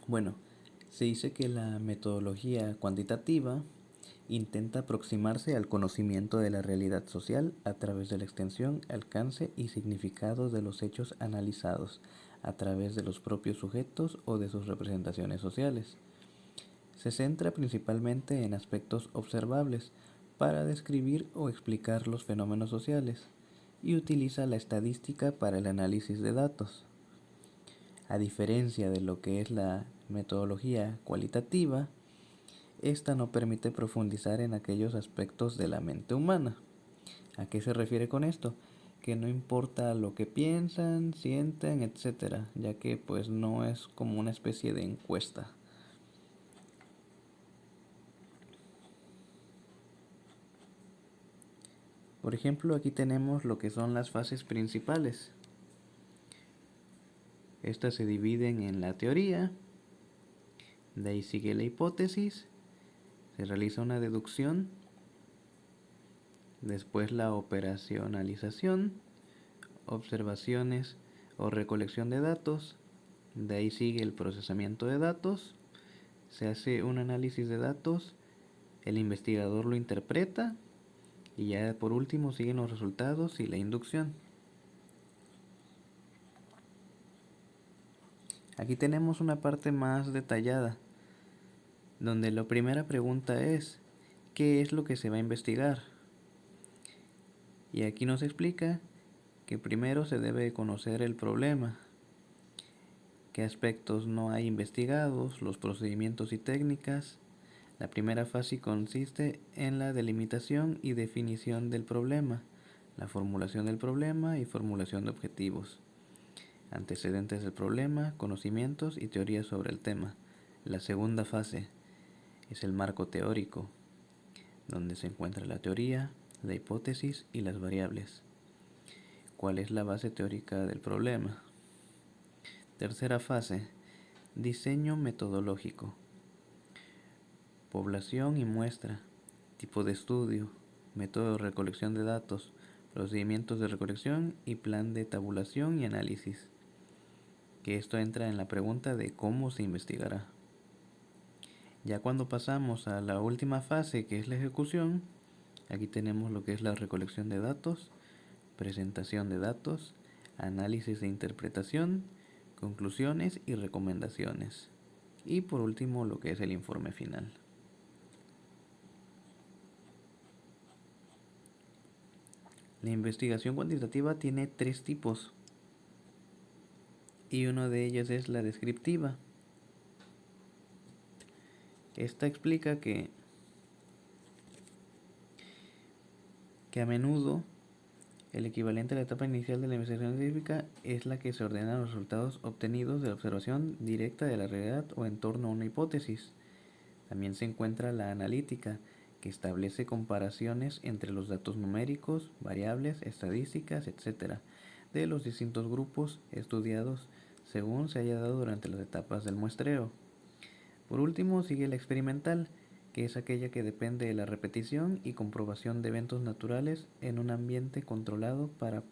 Bueno, se dice que la metodología cuantitativa intenta aproximarse al conocimiento de la realidad social a través de la extensión, alcance y significado de los hechos analizados, a través de los propios sujetos o de sus representaciones sociales. Se centra principalmente en aspectos observables para describir o explicar los fenómenos sociales y utiliza la estadística para el análisis de datos. A diferencia de lo que es la metodología cualitativa, esta no permite profundizar en aquellos aspectos de la mente humana. ¿A qué se refiere con esto? Que no importa lo que piensan, sienten, etcétera, ya que pues no es como una especie de encuesta. Por ejemplo, aquí tenemos lo que son las fases principales. Estas se dividen en la teoría, de ahí sigue la hipótesis, se realiza una deducción, después la operacionalización, observaciones o recolección de datos, de ahí sigue el procesamiento de datos, se hace un análisis de datos, el investigador lo interpreta y ya por último siguen los resultados y la inducción. Aquí tenemos una parte más detallada, donde la primera pregunta es, ¿qué es lo que se va a investigar? Y aquí nos explica que primero se debe conocer el problema, qué aspectos no hay investigados, los procedimientos y técnicas. La primera fase consiste en la delimitación y definición del problema, la formulación del problema y formulación de objetivos. Antecedentes del problema, conocimientos y teorías sobre el tema. La segunda fase es el marco teórico, donde se encuentra la teoría, la hipótesis y las variables. ¿Cuál es la base teórica del problema? Tercera fase, diseño metodológico. Población y muestra, tipo de estudio, método de recolección de datos, procedimientos de recolección y plan de tabulación y análisis. Que esto entra en la pregunta de cómo se investigará. Ya cuando pasamos a la última fase, que es la ejecución, aquí tenemos lo que es la recolección de datos, presentación de datos, análisis e interpretación, conclusiones y recomendaciones. Y por último, lo que es el informe final. La investigación cuantitativa tiene 3 tipos y uno de ellos es la descriptiva. Esta explica que a menudo el equivalente a la etapa inicial de la investigación científica es la que se ordenan los resultados obtenidos de la observación directa de la realidad o en torno a una hipótesis. También se encuentra la analítica, que establece comparaciones entre los datos numéricos, variables, estadísticas, etc., de los distintos grupos estudiados según se haya dado durante las etapas del muestreo. Por último, sigue la experimental, que es aquella que depende de la repetición y comprobación de eventos naturales en un ambiente controlado para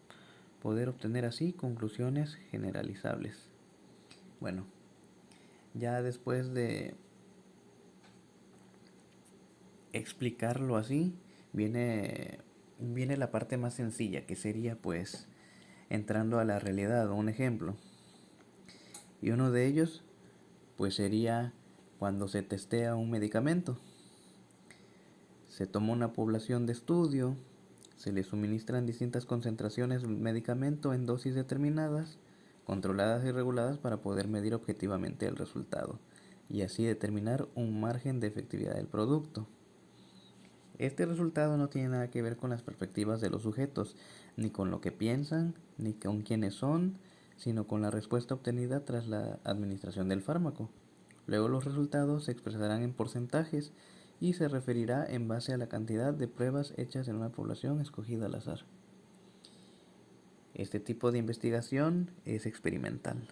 poder obtener así conclusiones generalizables. Bueno, ya después de explicarlo así, viene la parte más sencilla, que sería pues entrando a la realidad o un ejemplo. Y uno de ellos pues sería cuando se testea un medicamento. Se toma una población de estudio, se le suministran distintas concentraciones del medicamento en dosis determinadas, controladas y reguladas para poder medir objetivamente el resultado y así determinar un margen de efectividad del producto. Este resultado no tiene nada que ver con las perspectivas de los sujetos, ni con lo que piensan, ni con quiénes son, sino con la respuesta obtenida tras la administración del fármaco. Luego los resultados se expresarán en porcentajes y se referirá en base a la cantidad de pruebas hechas en una población escogida al azar. Este tipo de investigación es experimental.